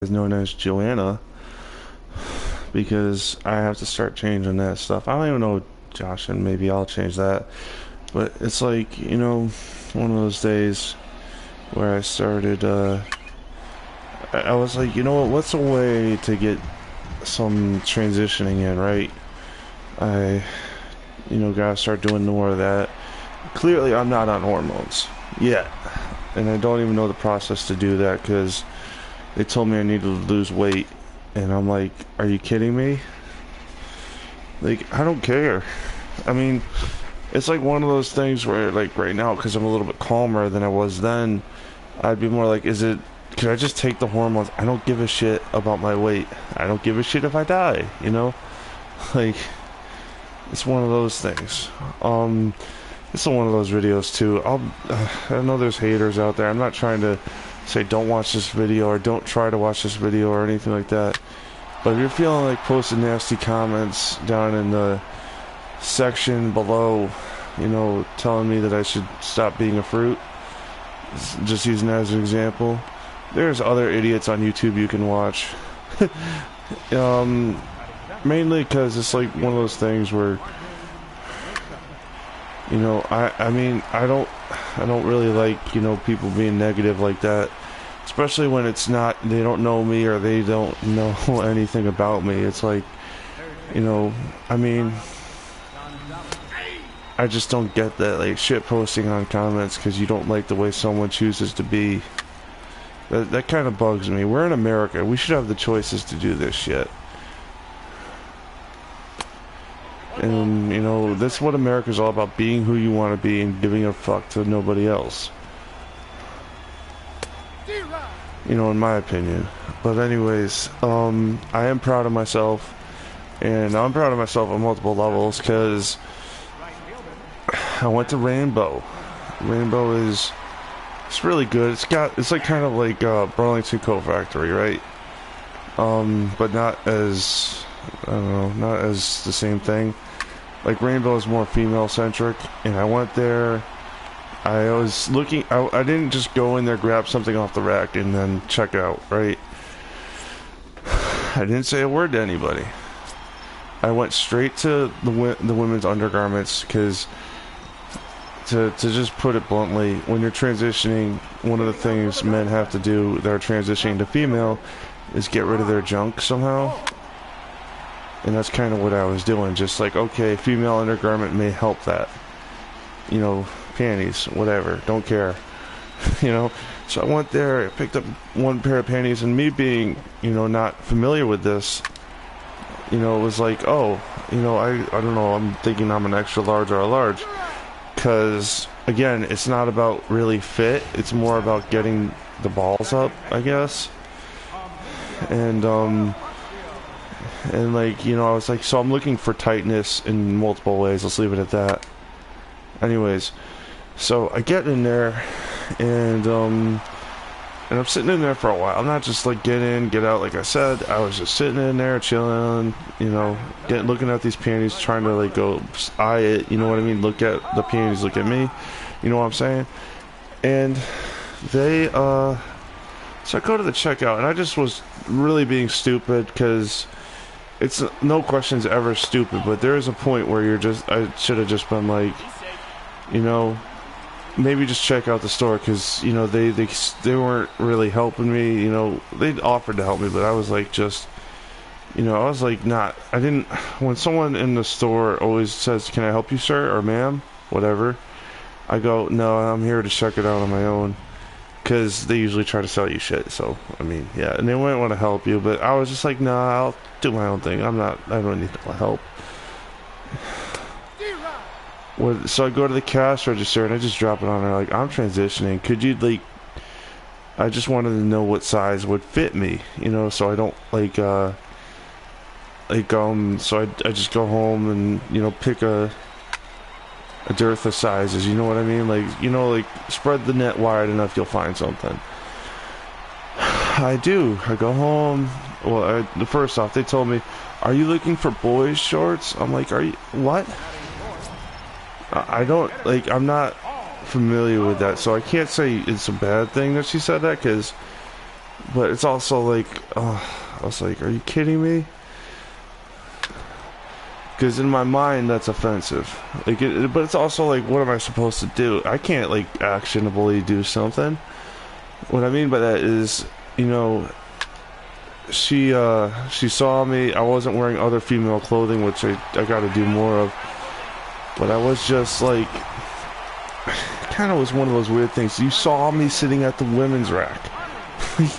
is known as Joanna because I have to start changing that stuff. I don't even know Josh, and maybe I'll change that. But it's like, one of those days where I started, I was like, you know what, what's a way to get some transitioning in, right? I, gotta start doing more of that. Clearly, I'm not on hormones yet. And I don't even know the process to do that because they told me I needed to lose weight. And I'm like, are you kidding me? Like, I don't care. I mean, it's like one of those things where, like, right now, because I'm a little bit calmer than I was then, I'd be more like, could I just take the hormones? I don't give a shit about my weight. I don't give a shit if I die, Like, it's one of those things. It's one of those videos, too. I know there's haters out there. I'm not trying to say don't watch this video or don't try to watch this video or anything like that. But if you're feeling like posting nasty comments down in the section below, telling me that I should stop being a fruit, just using that as an example, there's other idiots on YouTube you can watch. Mainly because it's like one of those things where, I don't really like, people being negative like that. Especially when they don't know me or they don't know anything about me. It's like, I just don't get that, like, shit posting on comments because you don't like the way someone chooses to be. That kind of bugs me. We're in America. We should have the choices to do this shit. And, that's what America's all about, being who you want to be and giving a fuck to nobody else. In my opinion. But anyways, I am proud of myself, and I'm proud of myself on multiple levels, because I went to Rainbow. It's really good. It's like kind of like Burlington Coat Factory, right? But not as, I don't know, not as the same thing. Like, Rainbow is more female-centric, and I went there. I was looking, I didn't just go in there, grab something off the rack, and then check out, right? I didn't say a word to anybody. I went straight to the women's undergarments, because, to just put it bluntly, when you're transitioning, one of the things men have to do that are transitioning to female is get rid of their junk somehow. And that's kind of what I was doing, just like, okay, female undergarment may help that. Panties, whatever, don't care. So I went there, I picked up one pair of panties, and me being, not familiar with this, it was like, oh, I don't know, I'm thinking I'm an extra large or a large. Because, again, it's not about really fit, it's more about getting the balls up, I guess. And like, I was like, so I'm looking for tightness in multiple ways, let's leave it at that. Anyways, so I get in there, and I'm sitting in there for a while. I'm not just like get in, get out, like I said. I was just sitting in there, chilling, looking at these panties, trying to like go eye it, you know what I mean? Look at the panties, look at me, you know what I'm saying? And they, so I go to the checkout, and I just was really being stupid, because it's no questions ever stupid, but there is a point where I should have just been like, maybe just check out the store, because they weren't really helping me. They'd offered to help me, but I was like, when someone in the store always says, can I help you, sir, or ma'am, whatever, I go, no, I'm here to check it out on my own, because they usually try to sell you shit. So yeah, and they might want to help you, but I was just like, nah, I'll do my own thing. I don't need help. So I go to the cash register, and I just drop it on her, like, I'm transitioning. Could you, like, I just wanted to know what size would fit me, so I don't, so I just go home and, pick a dearth of sizes, you know what I mean? Like, spread the net wide enough, you'll find something. I do. I go home. Well, first off, they told me, are you looking for boys' shorts? I'm like, what? I don't, I'm not familiar with that, so I can't say it's a bad thing that she said that, because But it's also like, I was like, are you kidding me? Because in my mind, that's offensive. Like, but it's also like, what am I supposed to do? I can't like actionably do something. What I mean by that is, you know, she saw me. I wasn't wearing other female clothing, which I got to do more of. But I was just like, kind of was one of those weird things. You saw me sitting at the women's rack. Like,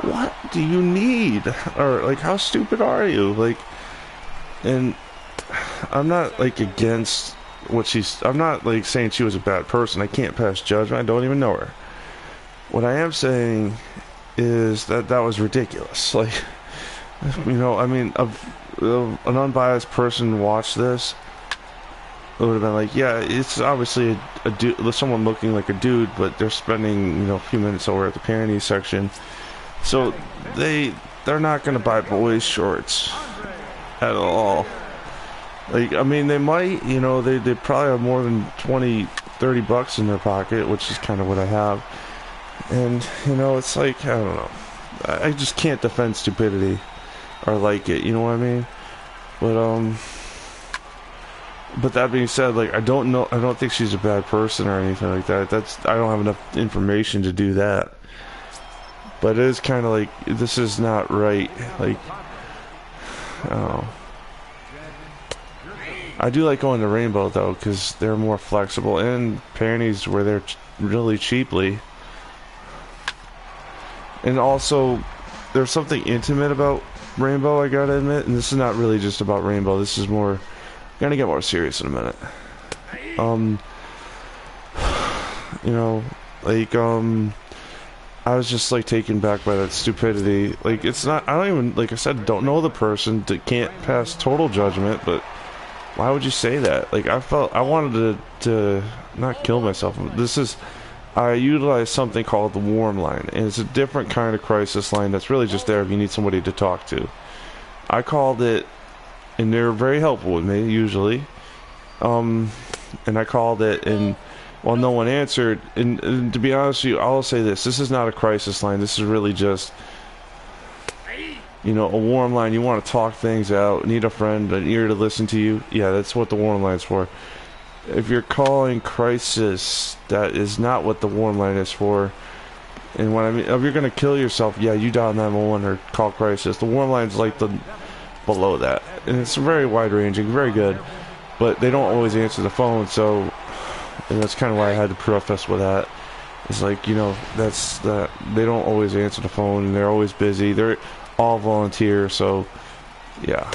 what do you need? Or like, how stupid are you? Like, and I'm not like against what she's. I'm not like saying she was a bad person. I can't pass judgment. I don't even know her. What I am saying is that was ridiculous. Like, you know, I mean, an unbiased person watched this. It would have been like, yeah, it's obviously a dude, someone looking like a dude, but they're spending, you know, a few minutes over at the panties section, so they're not gonna buy boys shorts at all. Like, I mean, they might, you know, they probably have more than 20-30 bucks in their pocket, which is kind of what I have. And, you know, it's like, I don't know, I just can't defend stupidity or like it, you know what I mean? But that being said, like, I don't think she's a bad person or anything like that. I don't have enough information to do that. But it is kind of like, this is not right. Like, oh, I do like going to Rainbow though, because they're more flexible, and panties were there really cheaply. And also, there's something intimate about Rainbow, I gotta admit, and this is not really just about Rainbow. This is more. I'm gonna get more serious in a minute. You know, like, I was just like taken back by that stupidity. Like, it's not. I don't even, like I said, don't know the person. Can't pass total judgment. But why would you say that? Like, I wanted to not kill myself. I utilized something called the warm line, and it's a different kind of crisis line that's really just there if you need somebody to talk to. I called it, and they're very helpful with me usually. And I called it, and well, no one answered. And to be honest with you, I'll say this: this is not a crisis line. This is really just, you know, a warm line. You want to talk things out, need a friend, an ear to listen to you. Yeah, that's what the warm line's for. If you're calling crisis, that is not what the warm line is for. And when I mean, if you're gonna kill yourself, yeah, you dial 911 or call crisis. The warm line's like the below that, and it's very wide ranging, very good, but they don't always answer the phone. So, and that's kind of why I had to preface with that. It's like, you know, that's that they don't always answer the phone, and they're always busy. They're all volunteer, so yeah.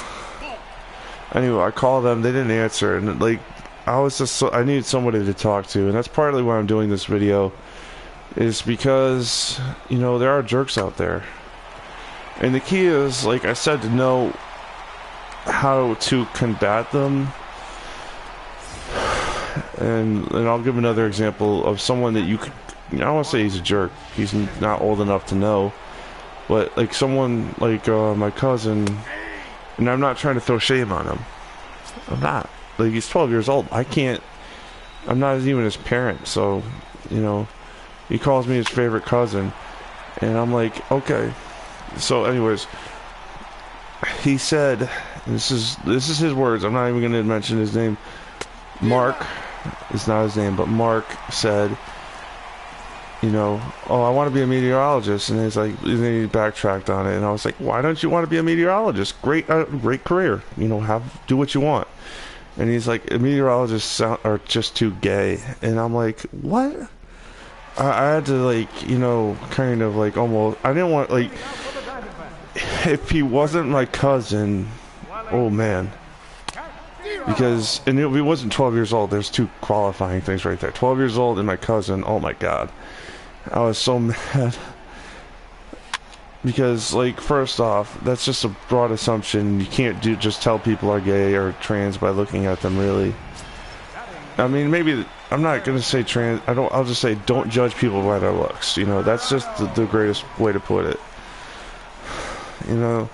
Anyway, I called them, they didn't answer, and like, I needed somebody to talk to, and that's partly why I'm doing this video, is because, you know, there are jerks out there. And the key is, like I said, to know how to combat them. And I'll give another example of someone that you could, I don't want to say he's a jerk, he's not old enough to know, but like someone like my cousin, and I'm not trying to throw shame on him, I'm not. Like, he's 12 years old. I'm not even his parent, so, you know, he calls me his favorite cousin, and I'm like, okay. So anyways, he said, this is his words, I'm not even going to mention his name. Mark is not his name, but Mark said, you know, oh, I want to be a meteorologist. And he's like, and then he backtracked on it, and I was like, why don't you want to be a meteorologist? Great career, you know, do what you want. And he's like, meteorologists are just too gay. And I'm like, what? I had to, like, you know, kind of like almost, I didn't want, like, if he wasn't my cousin, oh man. Because, and if he wasn't 12 years old, there's two qualifying things right there. 12 years old and my cousin, oh my god. I was so mad. Because, like, first off, that's just a broad assumption. You can't just tell people are gay or trans by looking at them, really. I mean, maybe, I'm not going to say trans, I'll just say don't judge people by their looks. You know, that's just the greatest way to put it. You know?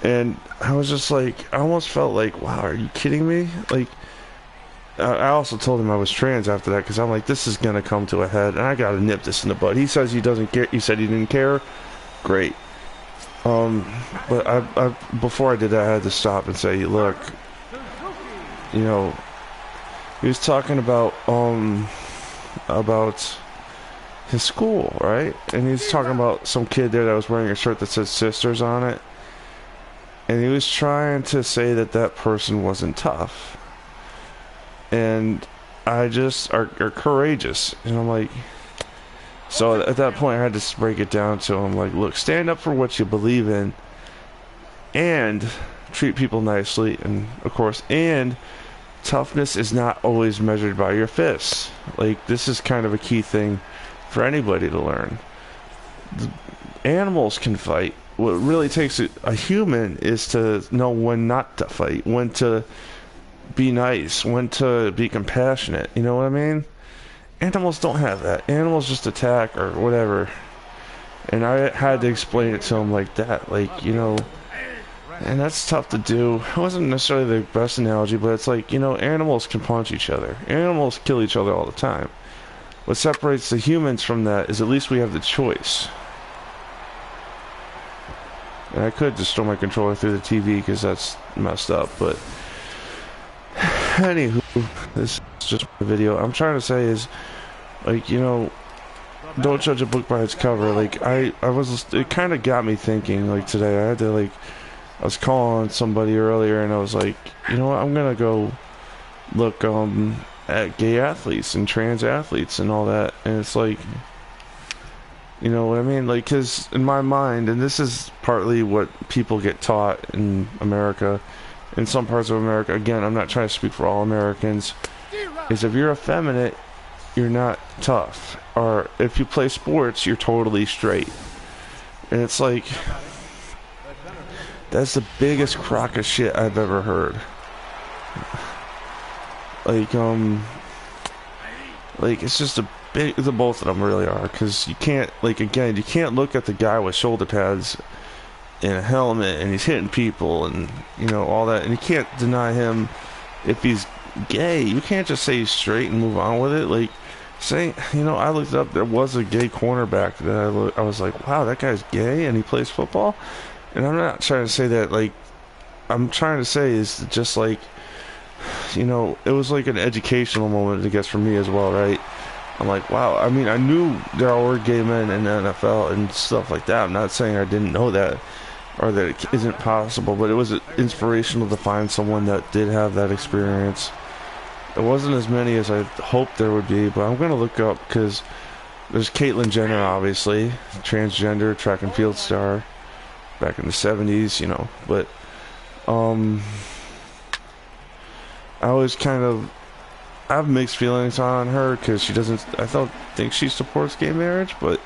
And I was just like, I almost felt like, wow, are you kidding me? Like, I also told him I was trans after that, because I'm like, this is going to come to a head, and I got to nip this in the bud. He says he doesn't care. He said he didn't care. great. But before I did that, I had to stop and say, look, you know, he was talking about his school, right? And he's talking about some kid there that was wearing a shirt that said sisters on it. And he was trying to say that that person wasn't tough. And are courageous. And I'm like, so at that point I had to break it down to him, like, look, stand up for what you believe in and treat people nicely, and of course, and toughness is not always measured by your fists. Like, this is kind of a key thing for anybody to learn. Animals can fight. What really takes a human is to know when not to fight, when to be nice, when to be compassionate. You know what I mean? Animals don't have that. Animals just attack or whatever. And I had to explain it to him like that. Like, you know, and that's tough to do. It wasn't necessarily the best analogy, but it's like, you know, animals can punch each other. Animals kill each other all the time. What separates the humans from that is at least we have the choice. And I could just throw my controller through the TV because that's messed up, but anywho, this is just a video. I'm trying to say is, like, you know, don't judge a book by its cover. Like, it kind of got me thinking, like, today. I was calling somebody earlier and I was like, you know what, I'm gonna go look at gay athletes and trans athletes and all that. And it's like, you know what I mean? Like, because in my mind, and this is partly what people get taught in America, in some parts of America, again, I'm not trying to speak for all Americans, is if you're effeminate, you're not tough. Or if you play sports, you're totally straight. And it's like, that's the biggest crock of shit I've ever heard. Like, it's just the both of them really are, because you can't, like, again, you can't look at the guy with shoulder pads and a helmet and he's hitting people and, you know, all that, and you can't deny him if he's gay. You can't just say he's straight and move on with it. Like, saying, you know, I looked up, there was a gay cornerback that I was like, wow, that guy's gay and he plays football. And I'm not trying to say that, like, I'm trying to say is just like, you know, it was like an educational moment, I guess, for me as well, right? I'm like, wow, I mean, I knew there were gay men in the NFL and stuff like that. I'm not saying I didn't know that or that it isn't possible, but it was inspirational to find someone that did have that experience. It wasn't as many as I hoped there would be, but I'm going to look up, because there's Caitlyn Jenner, obviously, transgender track and field star back in the 70s, you know, but I always I have mixed feelings on her, because she doesn't, I don't think she supports gay marriage, but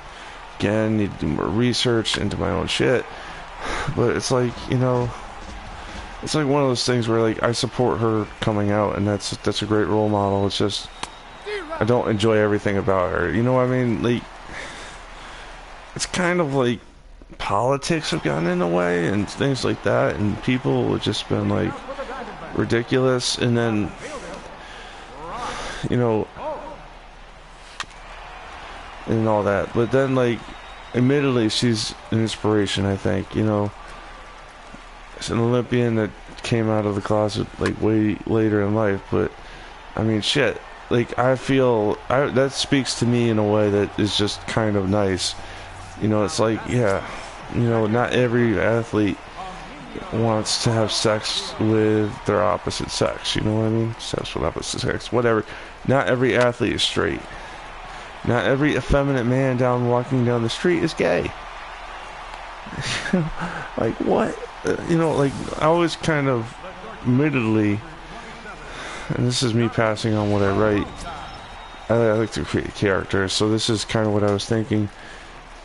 again, need to do more research into my own shit. But it's like, you know, it's like one of those things where, like, I support her coming out, and that's a great role model. It's just, I don't enjoy everything about her, you know what I mean? Like, it's kind of like politics have gotten in the way and things like that, and people have just been, like, ridiculous. And then, you know, and all that, but then, like, admittedly, she's an inspiration, I think, you know. It's an Olympian that came out of the closet, like, way later in life, but I mean, shit, like, I feel that speaks to me in a way that is just kind of nice, you know. It's like, yeah, you know, not every athlete wants to have sex with their opposite sex, you know what I mean? Sex with opposite sex, whatever. Not every athlete is straight. Not every effeminate man walking down the street is gay. Like, what? You know, like, I always kind of, admittedly, and this is me passing on what I write, I like to create characters, so this is kind of what I was thinking,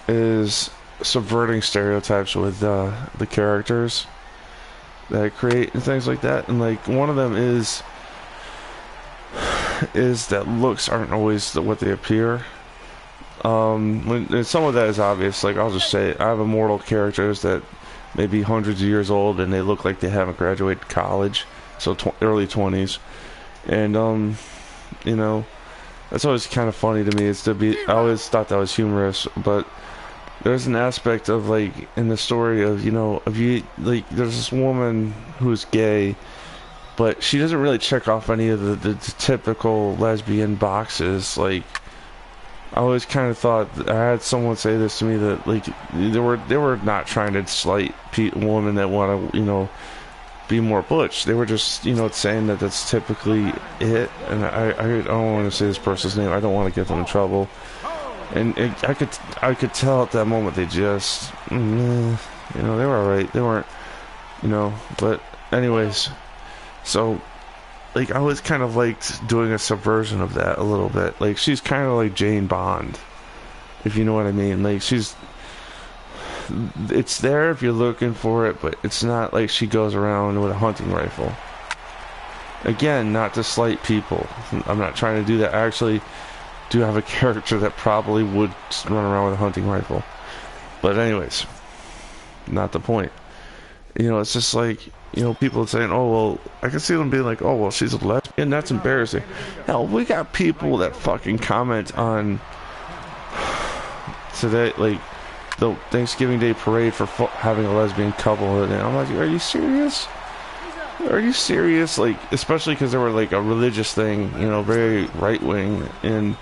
is subverting stereotypes with the characters that I create and things like that. And, like, one of them is that looks aren't always what they appear. And some of that is obvious. Like, I'll just say, I have immortal characters that may be hundreds of years old and they look like they haven't graduated college, so early 20s. And you know, that's always kind of funny to me. I always thought that was humorous, but there's an aspect of like in the story of, you know, if you like, there's this woman who's gay, but she doesn't really check off any of the typical lesbian boxes. Like, I always kind of thought, I had someone say this to me, that like they were not trying to slight women that want to, you know, be more butch. They were just, you know, saying that that's typically it. And I don't want to say this person's name. I don't want to get them in trouble. And I could tell at that moment they just, you know, they were alright. They weren't, you know. But anyways. So, like, I was kind of liked doing a subversion of that a little bit. Like, she's kind of like Jane Bond, if you know what I mean. Like, it's there if you're looking for it, but it's not like she goes around with a hunting rifle. Again, not to slight people. I'm not trying to do that. I actually do have a character that probably would run around with a hunting rifle. But anyways, not the point. You know, it's just like, you know, people saying, oh, well, I can see them being like, oh, well, she's a lesbian, that's embarrassing. Hell, we got people that fucking comment on today, like, the Thanksgiving Day parade for having a lesbian couple, and I'm like, are you serious? Are you serious? Like, especially because they were like a religious thing, you know, very right-wing. And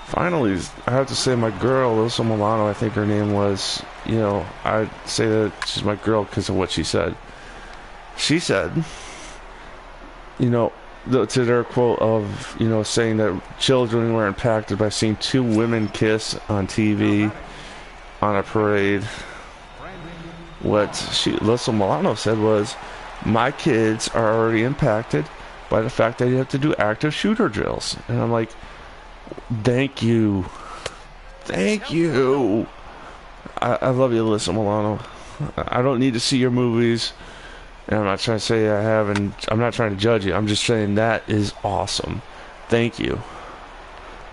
finally, I have to say, my girl, Alyssa Milano, I think her name was, you know, I'd say that she's my girl because of what she said. She said, you know, to their quote of, you know, saying that children were impacted by seeing two women kiss on TV on a parade. What Alyssa Milano said was, my kids are already impacted by the fact that you have to do active shooter drills. And I'm like, thank you. Thank you. I love you, Alyssa Milano. I don't need to see your movies. And I'm not trying to say I have, and I'm not trying to judge you. I'm just saying that is awesome. Thank you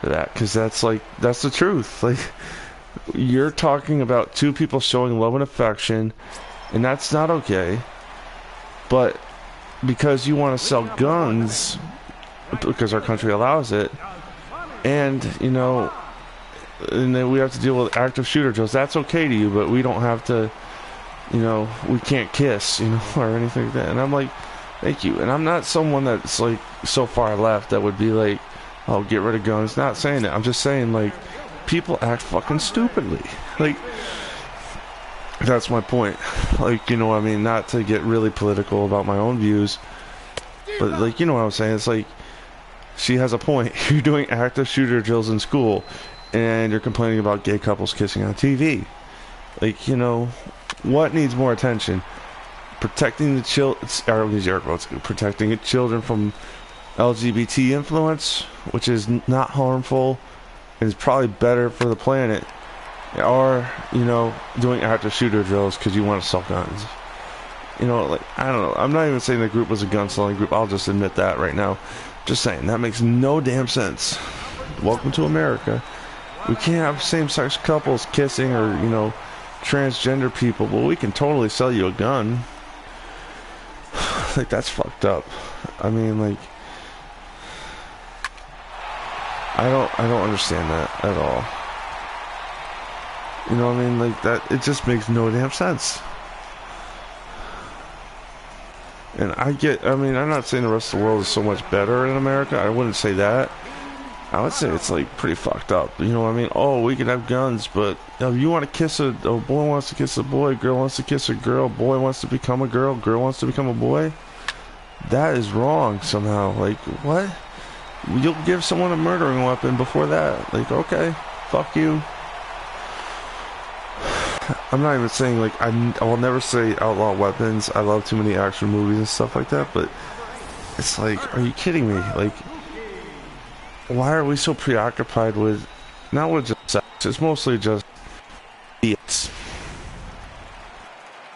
for that, because that's the truth. Like, you're talking about two people showing love and affection, and that's not okay. But because you want to sell guns, because our country allows it, and, you know, and then we have to deal with active shooter drills, that's okay to you, but we don't have to, you know, we can't kiss, you know, or anything like that. And I'm like, thank you. And I'm not someone that's like so far left that would be like, oh, get rid of guns. Not saying that. I'm just saying, like, people act fucking stupidly. Like, that's my point. Like, you know what I mean? Not to get really political about my own views, but, like, you know what I'm saying? It's like, she has a point. You're doing active shooter drills in school, and you're complaining about gay couples kissing on TV. Like, you know, what needs more attention? Protecting the protecting children from LGBT influence, which is not harmful and is probably better for the planet, or, you know, doing active shooter drills because you want to sell guns. You know, like, I don't know. I'm not even saying the group was a gun selling group. I'll just admit that right now. Just saying, that makes no damn sense. Welcome to America. We can't have same-sex couples kissing, or, you know, transgender people, but we can totally sell you a gun. Like, that's fucked up. I mean, like, I don't understand that at all. You know what I mean? Like, that, it just makes no damn sense. And I mean, I'm not saying the rest of the world is so much better in America. I wouldn't say that. I would say it's, like, pretty fucked up. You know what I mean? Oh, we can have guns, but if you want to kiss a boy wants to kiss a boy, girl wants to kiss a girl, boy wants to become a girl, girl wants to become a boy. That is wrong somehow. Like, what? You'll give someone a murdering weapon before that. Like, okay, fuck you. I'm not even saying, like, I will never say outlaw weapons. I love too many action movies and stuff like that, but it's like, are you kidding me? Like, why are we so preoccupied with, not with just sex, it's mostly just idiots.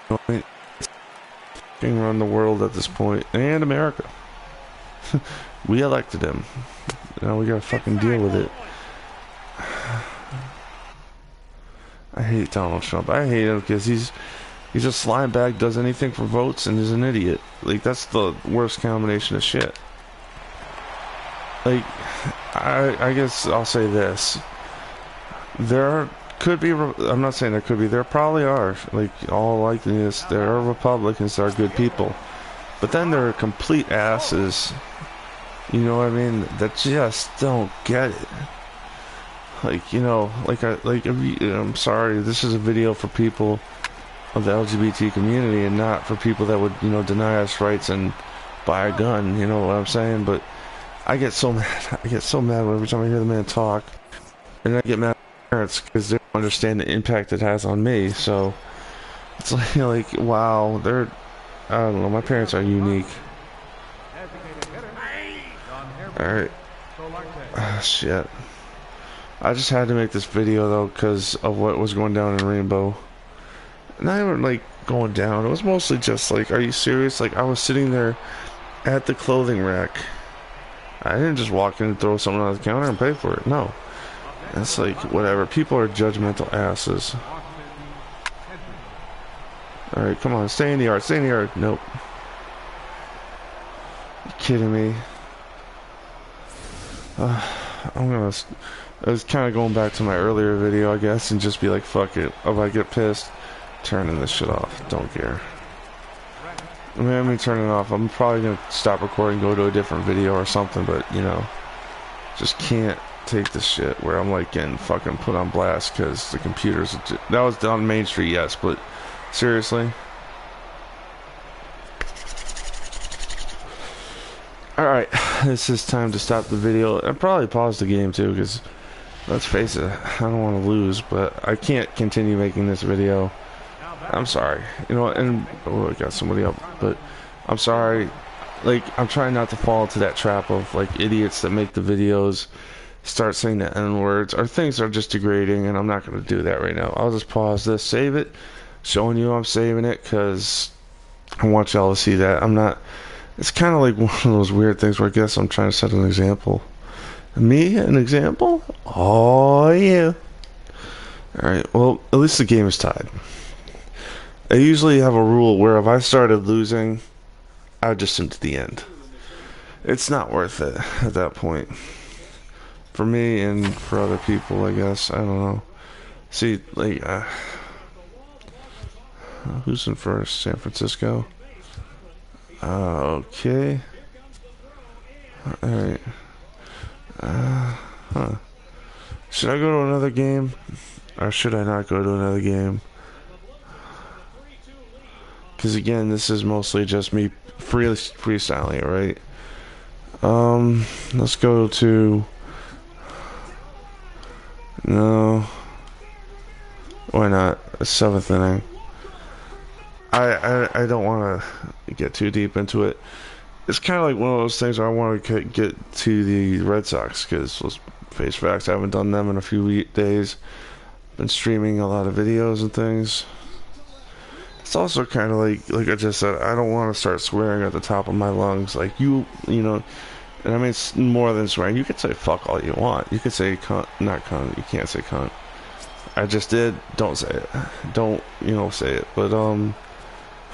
You know what I mean? Fucking run the world at this point, and America. We elected him. Now we gotta fucking deal with it. I hate Donald Trump. I hate him because he's a slime bag, does anything for votes, and is an idiot. Like, that's the worst combination of shit. Like, I guess I'll say this. There are could be. I'm not saying there could be. There probably are. Like all likeliness, there are Republicans that are good people, but then there are complete asses. You know what I mean? That just don't get it. Like I'm sorry. This is a video for people of the LGBT community, and not for people that would deny us rights and buy a gun. You know what I'm saying? But I get so mad. I get so mad every time I hear the man talk, and I get mad at my parents because they don't understand the impact it has on me. So it's like wow, I don't know. My parents are unique. All right. Ah, shit. I just had to make this video though because of what was going down in Rainbow. Not even like going down. It was mostly just like, are you serious? Like I was sitting there at the clothing rack. I didn't just walk in and throw something on the counter and pay for it. No. It's like whatever. People are judgmental asses. Alright, come on. Stay in the yard. Stay in the yard. Nope. You kidding me? I was kind of going back to my earlier video, I guess, and just be like, fuck it. If I get pissed, turning this shit off. Don't care. I mean, turning it off. I'm probably going to stop recording, go to a different video or something, but, just can't take this shit where I'm like getting fucking put on blast because the computers. That was on Main Street, yes, but seriously? Alright, this is time to stop the video. I'll probably pause the game too, because let's face it, I don't want to lose, but I can't continue making this video. I'm sorry. And I got somebody up, but I'm sorry. Like, I'm trying not to fall into that trap of like idiots that make the videos start saying the N-words or things that are just degrading, and I'm not going to do that right now. I'll just pause this, save it, showing you I'm saving it, because I want y'all to see that. I'm not. It's kind of like one of those weird things where I guess I'm trying to set an example. Me? An example? Oh, yeah. Alright, well, at least the game is tied. I usually have a rule where if I started losing, I would just into the end. It's not worth it at that point. For me and for other people, I guess. I don't know. See, like, who's in first? San Francisco? Okay. Alright. Should I go to another game? Or should I not go to another game? Because again, this is mostly just me freestyling, right? Let's go to... No. Why not? A 7th inning. I don't want to get too deep into it. It's kind of like one of those things where I want to get to the Red Sox, because let's face facts, I haven't done them in a few days. Been streaming a lot of videos and things. It's also kind of like I just said, I don't want to start swearing at the top of my lungs. Like you know, and I mean it's more than swearing. You could say fuck all you want. You could say cunt, not cunt. You can't say cunt. I just did. Don't say it. Don't say it. But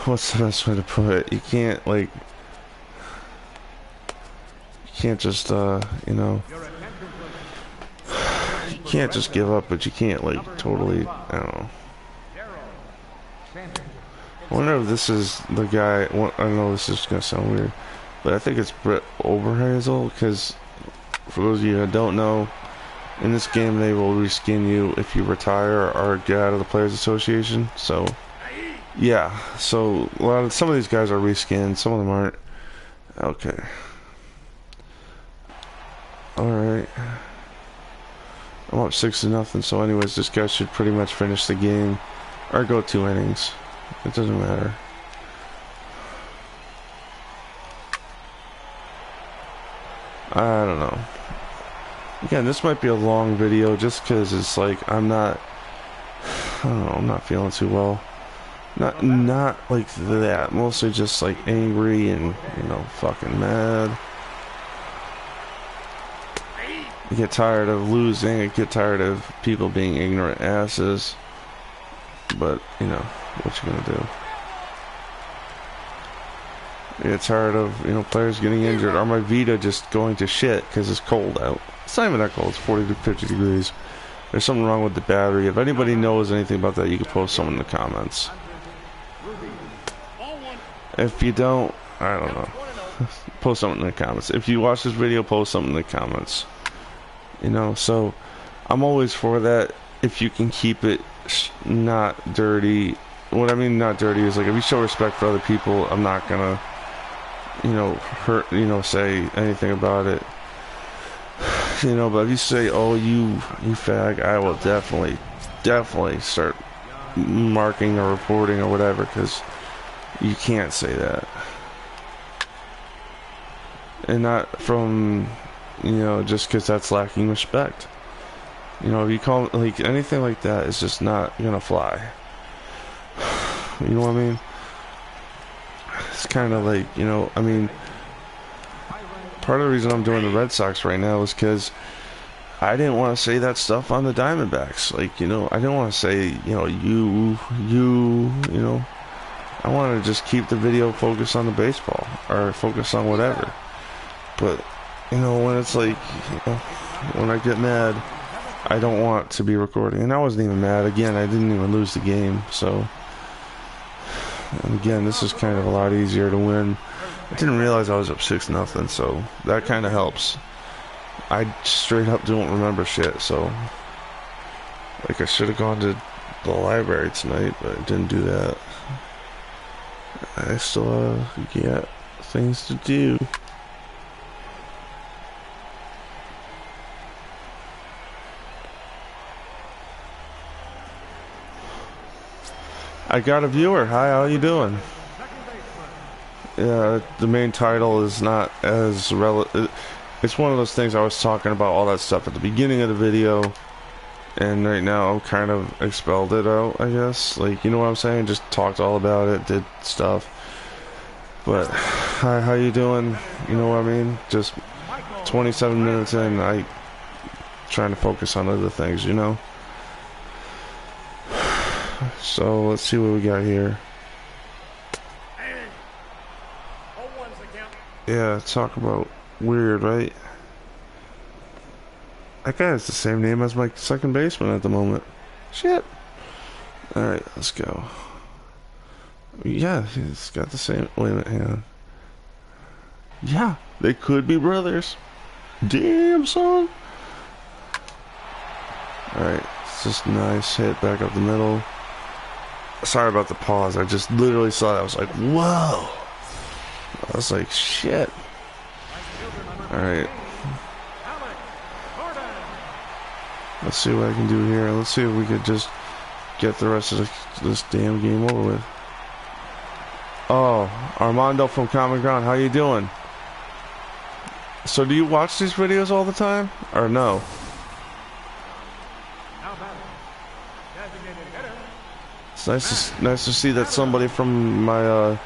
what's the best way to put it? You can't like. You can't just you can't just give up, but you can't like totally. I don't know. I wonder if this is the guy. I know this is gonna sound weird, but I think it's Brett Oberhazel. Because for those of you that don't know, in this game they will reskin you if you retire or get out of the Players Association. So yeah, so some of these guys are reskinned, some of them aren't. Okay. Alright. I'm up 6-0, so anyways, this guy should pretty much finish the game. Or go 2 innings. It doesn't matter. I don't know. Again, this might be a long video just because it's like I don't know, I'm not feeling too well. Not like that. Mostly just like angry and, fucking mad. I get tired of losing. I get tired of people being ignorant asses. But, what you gonna do? I get tired of, players getting injured, or my Vita just going to shit because it's cold out. It's not even that cold. It's 40 to 50 degrees. there's something wrong with the battery. If anybody knows anything about that, you can post something in the comments. If you don't, I don't know. Post something in the comments. If you watch this video, post something in the comments. You know, so I'm always for that. If you can keep it not dirty. What I mean not dirty is like if you show respect for other people, I'm not gonna, you know, hurt, you know, say anything about it. You know, but if you say, oh, you fag, I will definitely start marking or reporting or whatever, because you can't say that. And not from, you know, just because that's lacking respect. You know, if you call, like, anything like that is just not gonna fly. You know what I mean? It's kind of like, you know, I mean, part of the reason I'm doing the Red Sox right now is because I didn't want to say that stuff on the Diamondbacks. Like, you know, I didn't want to say, you know, you know. I wanted to just keep the video focused on the baseball or focus on whatever. But, you know, when it's like, you know, when I get mad, I don't want to be recording. And I wasn't even mad. Again, I didn't even lose the game. So, and again, this is kind of a lot easier to win. I didn't realize I was up 6-0, so that kind of helps. I straight up don't remember shit, so like I should have gone to the library tonight, but I didn't do that. I still got things to do. I got a viewer. Hi, how you doing? Yeah, the main title is not as relevant. It's one of those things I was talking about all that stuff at the beginning of the video, and right now I've kind of expelled it out, I guess. Like, you know what I'm saying? Just talked all about it, did stuff. But, hi, how you doing? You know what I mean? Just 27 minutes in, I trying to focus on other things, you know? So, let's see what we got here. Yeah, talk about weird, right? That guy has the same name as my second baseman at the moment. Shit. Alright, let's go. Yeah, he's got the same... Wait a minute, hang on. Yeah, they could be brothers. Damn, son. Alright, it's just nice hit back up the middle. Sorry about the pause. I just literally saw that. I was like, whoa. I was like, shit. Alright. Let's see what I can do here. Let's see if we could just get the rest of this damn game over with. Oh, Armando from Common Ground. How you doing? So do you watch these videos all the time? Or no? It's nice to see that somebody from my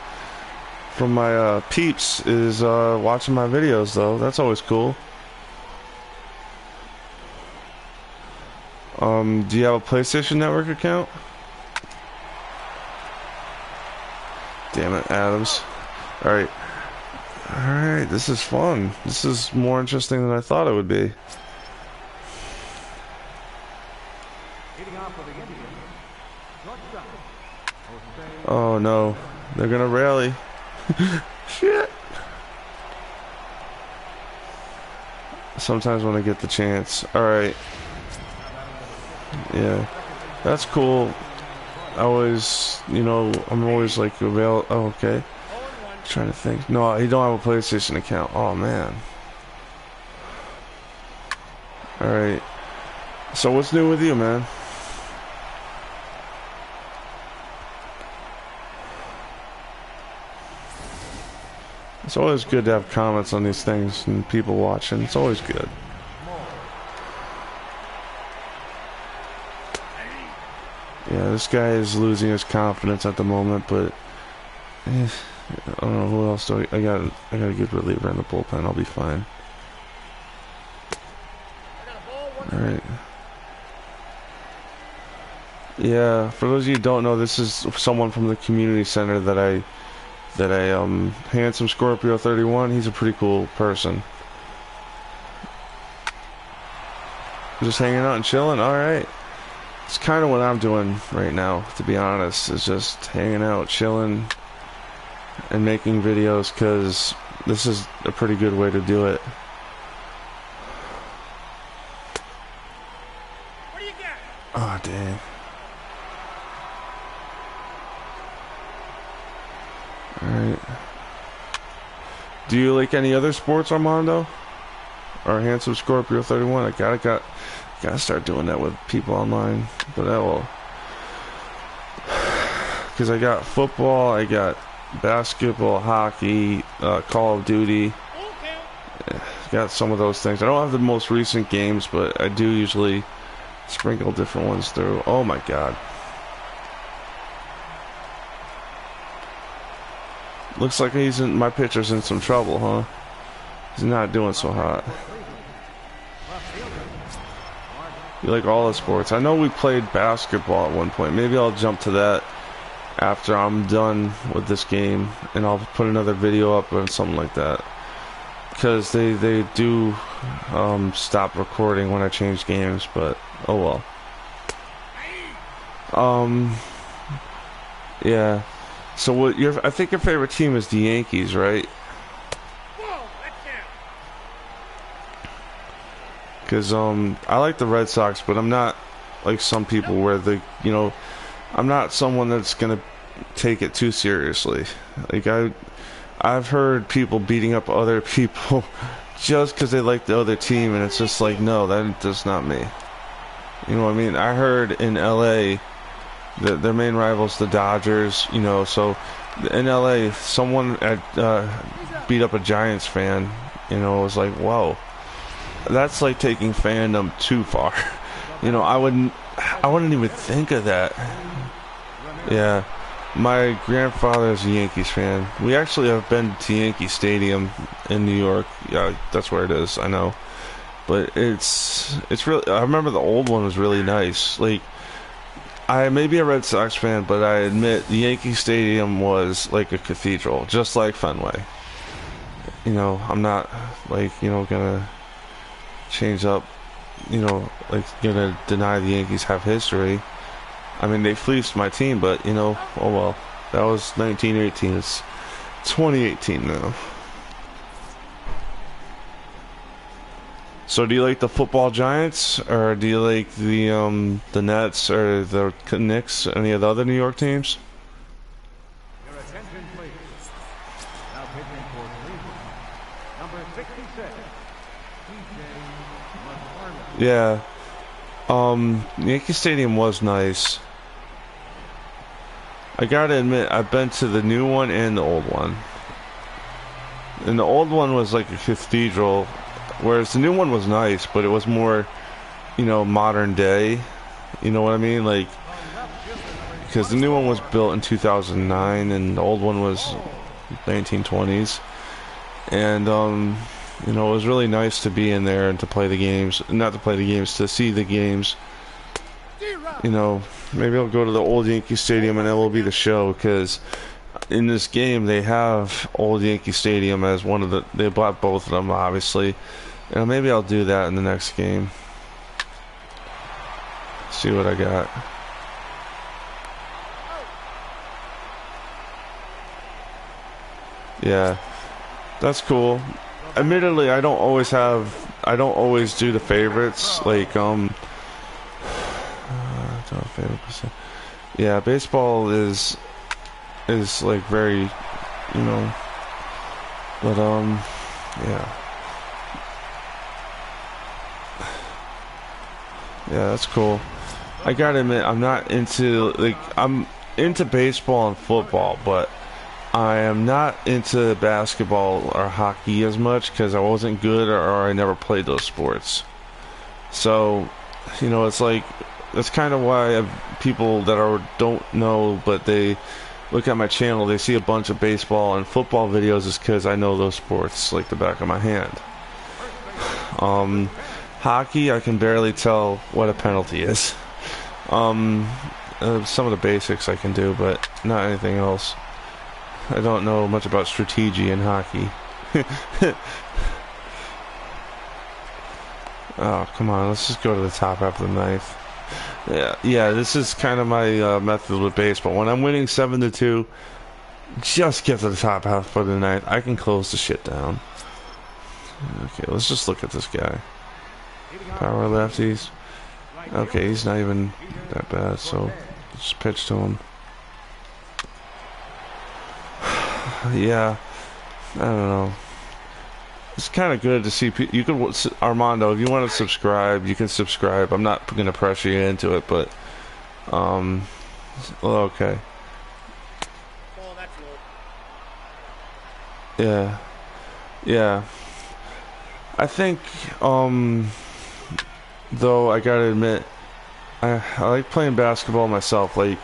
peeps is watching my videos, though. That's always cool. Do you have a PlayStation Network account? Damn it, Adams. Alright. Alright, this is fun. This is more interesting than I thought it would be. Oh no, they're gonna rally. Shit. Sometimes when I get the chance. Alright. Yeah. That's cool. I always, you know, I'm always like available. Oh, okay. Trying to think. No, you don't have a PlayStation account. Oh man. Alright. So what's new with you, man? It's always good to have comments on these things and people watching. It's always good. Yeah, this guy is losing his confidence at the moment, but I don't know who else do I got a good reliever in the bullpen. I'll be fine. All right. Yeah, for those of you who don't know, this is someone from the community center that I Handsome Scorpio 31. He's a pretty cool person. Just hanging out and chilling. All right. It's kind of what I'm doing right now, to be honest. Is just hanging out, chilling, and making videos because this is a pretty good way to do it. What do you got? Oh, dang. Alright. Do you like any other sports, Armando? Or Handsome Scorpio 31? I gotta start doing that with people online. But I will. Because I got football, I got basketball, hockey, Call of Duty. Got some of those things. I don't have the most recent games, but I do usually sprinkle different ones through. Oh my god. Looks like my pitcher's in some trouble, huh? He's not doing so hot. You like all the sports. I know we played basketball at one point. Maybe I'll jump to that after I'm done with this game, and I'll put another video up or something like that. Because they do stop recording when I change games, but oh well. Yeah. So what? I think your favorite team is the Yankees, right? Because I like the Red Sox, but I'm not like some people where I'm not someone that's gonna take it too seriously. Like I've heard people beating up other people just because they like the other team, and it's just like, no, that's not me. You know what I mean? I heard in LA that their main rivals, the Dodgers, so in LA, someone beat up a Giants fan, it was like, whoa, that's like taking fandom too far. I wouldn't even think of that. Yeah. My grandfather is a Yankees fan. We actually have been to Yankee Stadium in New York. Yeah, that's where it is, I know. But it's really, I remember the old one was really nice. Like, I may be a Red Sox fan, but I admit the Yankee Stadium was like a cathedral, just like Fenway. I'm not like, gonna change up, like gonna deny the Yankees have history. I mean, they fleeced my team, but, oh well. That was 1918. It's 2018 now. So do you like the football Giants, or do you like the Nets or the Knicks, any of the other New York teams? Your attention, please. Now pitching for Cleveland, number 66, Yeah. Yankee Stadium was nice. I gotta admit, I've been to the new one and the old one. And the old one was like a cathedral, whereas the new one was nice, but it was more, modern day. You know what I mean? Like, because the new one was built in 2009, and the old one was 1920s. And, it was really nice to be in there and to play the games. Not to play the games, to see the games. Maybe I'll go to the old Yankee Stadium and that will be the show, because in this game they have old Yankee Stadium as one of they bought both of them, obviously. And maybe I'll do that in the next game. See what I got. Yeah, that's cool. Admittedly, I don't always do the favorites, like, yeah, baseball is like very, but, yeah. Yeah, that's cool. I gotta admit, I'm not into, I'm into baseball and football, but I am not into basketball or hockey as much because I wasn't good or I never played those sports. So, it's like, that's kind of why people that don't know, but they look at my channel, they see a bunch of baseball and football videos, is because I know those sports like the back of my hand. Hockey, I can barely tell what a penalty is. Some of the basics I can do, but not anything else. I don't know much about strategy in hockey. Oh, come on. Let's just go to the top half of the ninth. Yeah. This is kind of my method with baseball. When I'm winning 7-2, just get to the top half of the ninth. I can close the shit down. Okay, let's just look at this guy. Power lefties. Okay, he's not even that bad, so let's pitch to him. Yeah, I don't know. It's kind of good to see people. You can, Armando, if you want to subscribe, you can subscribe. I'm not going to pressure you into it, but well, okay. Yeah. I think though I gotta admit, I like playing basketball myself, like,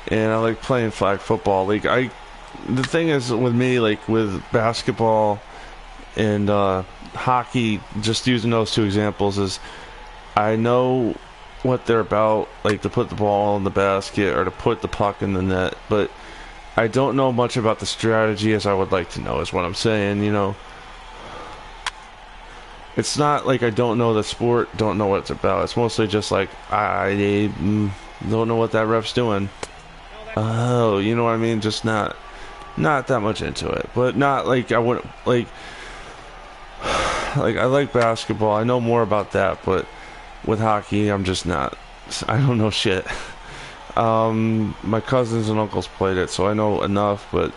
and I like playing flag football. Like, the thing is with me, like with basketball and hockey, just using those two examples, is I know what they're about, like to put the ball in the basket or to put the puck in the net, but I don't know much about the strategy as I would like to know, is what I'm saying, you know. It's not like I don't know the sport, don't know what it's about. It's mostly just like, I don't know what that ref's doing. Oh, you know what I mean? Just not that much into it. But not like I wouldn't, like I like basketball. I know more about that, but with hockey, I'm just not. I don't know shit. My cousins and uncles played it, so I know enough, but,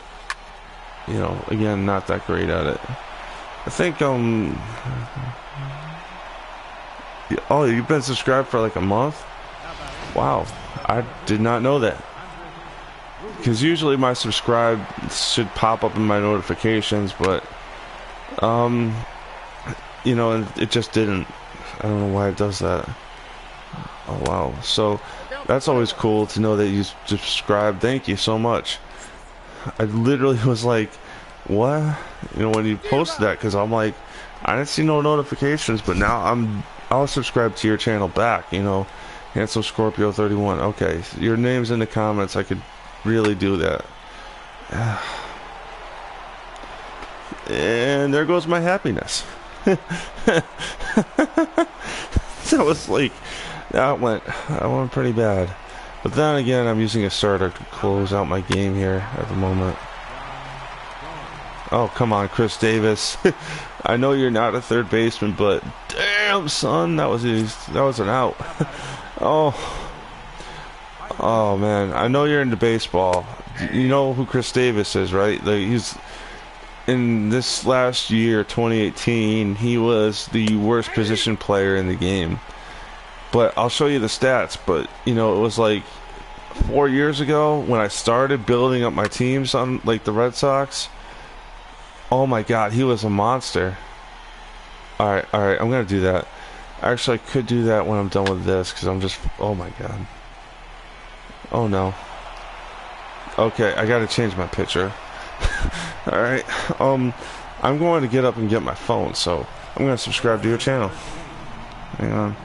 you know, again, not that great at it. I think, oh, you've been subscribed for like a month? Wow, I did not know that. Because usually my subscribe should pop up in my notifications, but, you know, it just didn't. I don't know why it does that. Oh, wow. So, that's always cool to know that you subscribe. Thank you so much. I literally was like, what? You know, when you posted that, because I'm like, I didn't see no notifications, but now I'll subscribe to your channel back, you know. Handsome Scorpio 31. Okay, your name's in the comments. I could really do that. And there goes my happiness. That was like, that went pretty bad. But then again, I'm using a starter to close out my game here at the moment. Oh, come on, Chris Davis. I know you're not a third baseman, but damn, son, that was an out. Oh man, I know you're into baseball. You know who Chris Davis is, right? Like, he's in this last year, 2018. He was the worst position player in the game. But I'll show you the stats. But you know, it was like 4 years ago when I started building up my teams on like the Red Sox. Oh my God, he was a monster. Alright, I'm gonna do that. Actually, I could do that when I'm done with this, because I'm just, oh my God. Oh no. Okay, I gotta change my picture. Alright, I'm going to get up and get my phone, so I'm gonna subscribe to your channel. Hang on.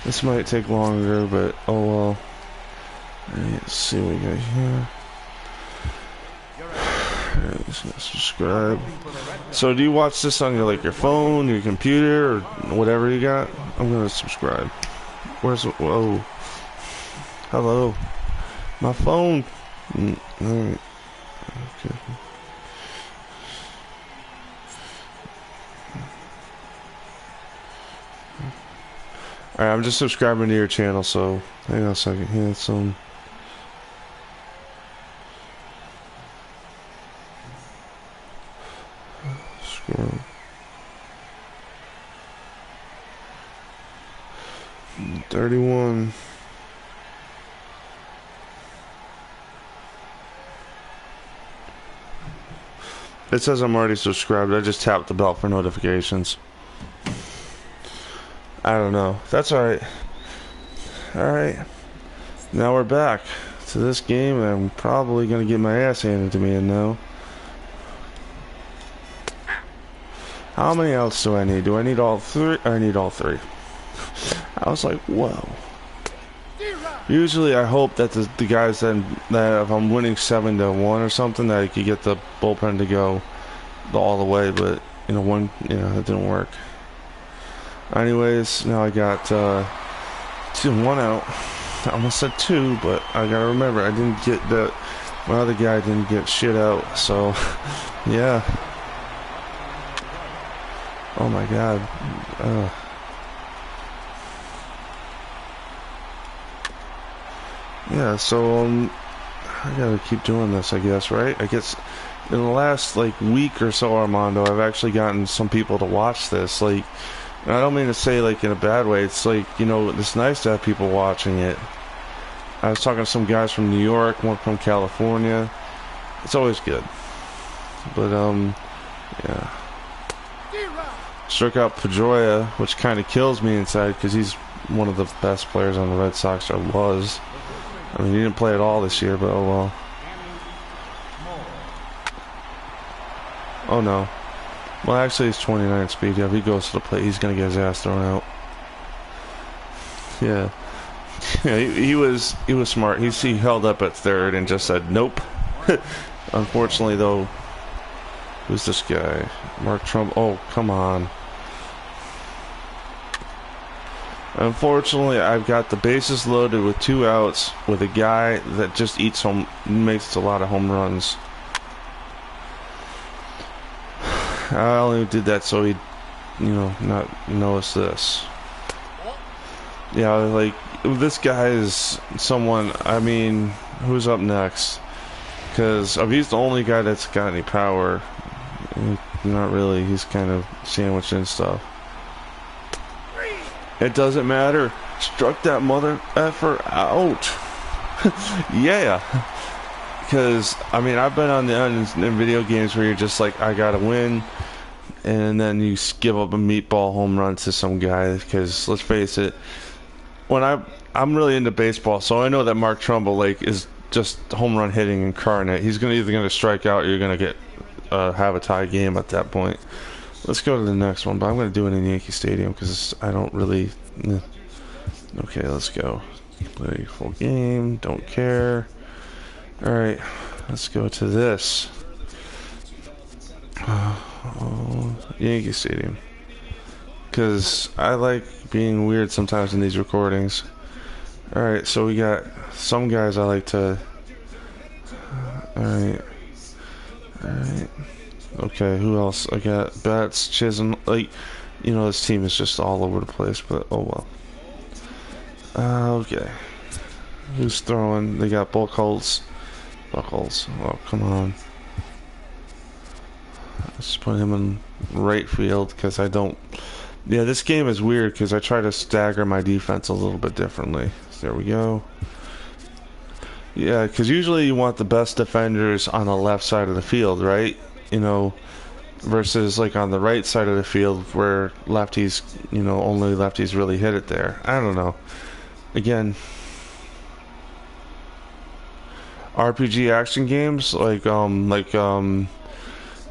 This might take longer, but oh well. Let's see what we got here. Let's subscribe. So do you watch this on your phone, your computer, or whatever you got? I'm gonna subscribe. Where's it? Whoa. Hello. My phone. Alright. Okay. Alright, I'm just subscribing to your channel, so hang on a second. Here, some. Scroll. 31. It says I'm already subscribed. I just tapped the bell for notifications. I don't know. That's alright. Alright. Now we're back to this game, and I'm probably going to get my ass handed to me in now. How many outs do I need? Do I need all three? I need all three. I was like, whoa. Usually I hope that the guys that if I'm winning 7-1 or something, that I could get the bullpen to go all the way, but you know, that didn't work. Anyways, now I got 1 out. I almost said 2, but I gotta remember I didn't get that. My other guy didn't get shit out, so yeah. Oh my god. Yeah, so I gotta keep doing this, I guess, right? I guess in the last like week or so, Armando, I've actually gotten some people to watch this. Like, and I don't mean to say like in a bad way. It's like, you know, it's nice to have people watching it. I was talking to some guys from New York, one from California. It's always good. But yeah. Struck out Pedroia, which kind of kills me inside because he's one of the best players on the Red Sox, or was. I mean, he didn't play at all this year, but oh well. Oh no. Well, actually, he's 29 speed. Yeah, if he goes to the plate, he's gonna get his ass thrown out. Yeah. Yeah, he was smart. He held up at third and just said nope. Unfortunately, though, who's this guy? Mark Trump. Oh, come on. Unfortunately, I've got the bases loaded with 2 outs with a guy that just makes a lot of home runs. I only did that so he'd, you know, not notice this. Yeah, like, this guy is someone, I mean, who's up next? Because if he's the only guy that's got any power, not really. He's kind of sandwiched and stuff. It doesn't matter. Struck that mother effer out. Yeah. Because, I mean, I've been in video games where you're just like, I gotta win. And then you give up a meatball home run to some guy. Because, let's face it, when I'm really into baseball, so I know that Mark Trumbull, like, is just home run hitting incarnate. He's either going to strike out or you're going to have a tie game at that point. Let's go to the next one, but I'm going to do it in Yankee Stadium because I don't really... Okay, let's go. Play full game, don't care. Alright, let's go to this. Yankee Stadium. Because I like being weird sometimes in these recordings. Alright, so we got some guys I like to... Alright. Okay, who else? I got Betts, Chisholm. Like, you know, this team is just all over the place, but oh well. Okay. Who's throwing? They got Buchholz. Oh, come on. Let's put him in right field because I don't... Yeah, this game is weird because I try to stagger my defense a little bit differently. There we go. Yeah, because usually you want the best defenders on the left side of the field, right? You know, versus like on the right side of the field where lefties, you know, only lefties really hit it there. I don't know. Again, RPG action games, I'm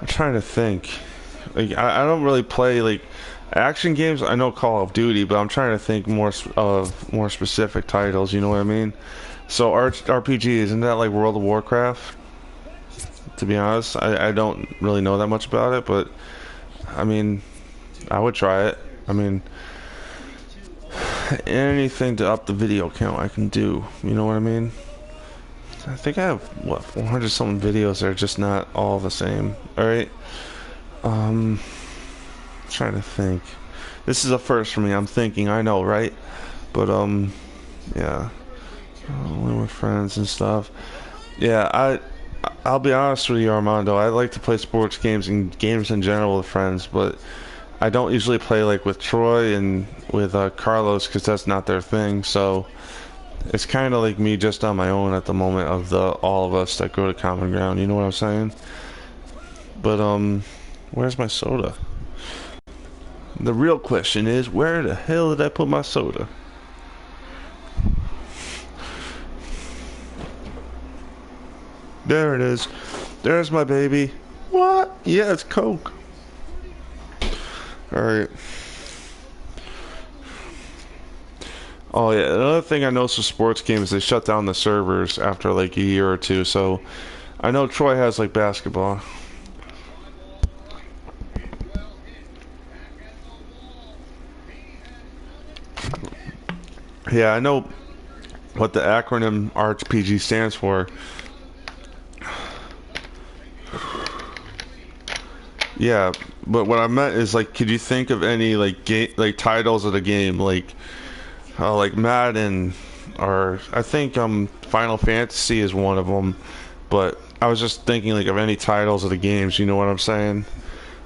trying to think. Like, I don't really play, like, action games. I know Call of Duty, but I'm trying to think more specific titles, you know what I mean? So RPG, isn't that like World of Warcraft? To be honest, I don't really know that much about it, but I mean, I would try it. I mean, anything to up the video count I can do, you know what I mean? I think I have, what, 400 something videos that are just not all the same. Alright. Trying to think. This is a first for me. I'm thinking, I know, right? But, yeah. Only with friends and stuff. Yeah, I'll be honest with you, Armando. I like to play sports games and games in general with friends, but I don't usually play, like, with Troy and with Carlos because that's not their thing, so... It's kind of like me just on my own at the moment of all of us that go to Common Ground, you know what I'm saying? But, where's my soda? The real question is, where the hell did I put my soda? There it is. There's my baby. What? Yeah, it's Coke. Alright. Oh yeah, another thing I noticed with sports games, they shut down the servers after like a year or two. So I know Troy has like basketball. Yeah, I know what the acronym RPG stands for. Yeah, but what I meant is like, could you think of any like like titles of the game, like Madden, or I think Final Fantasy is one of them. But I was just thinking like of any titles of the games. You know what I'm saying?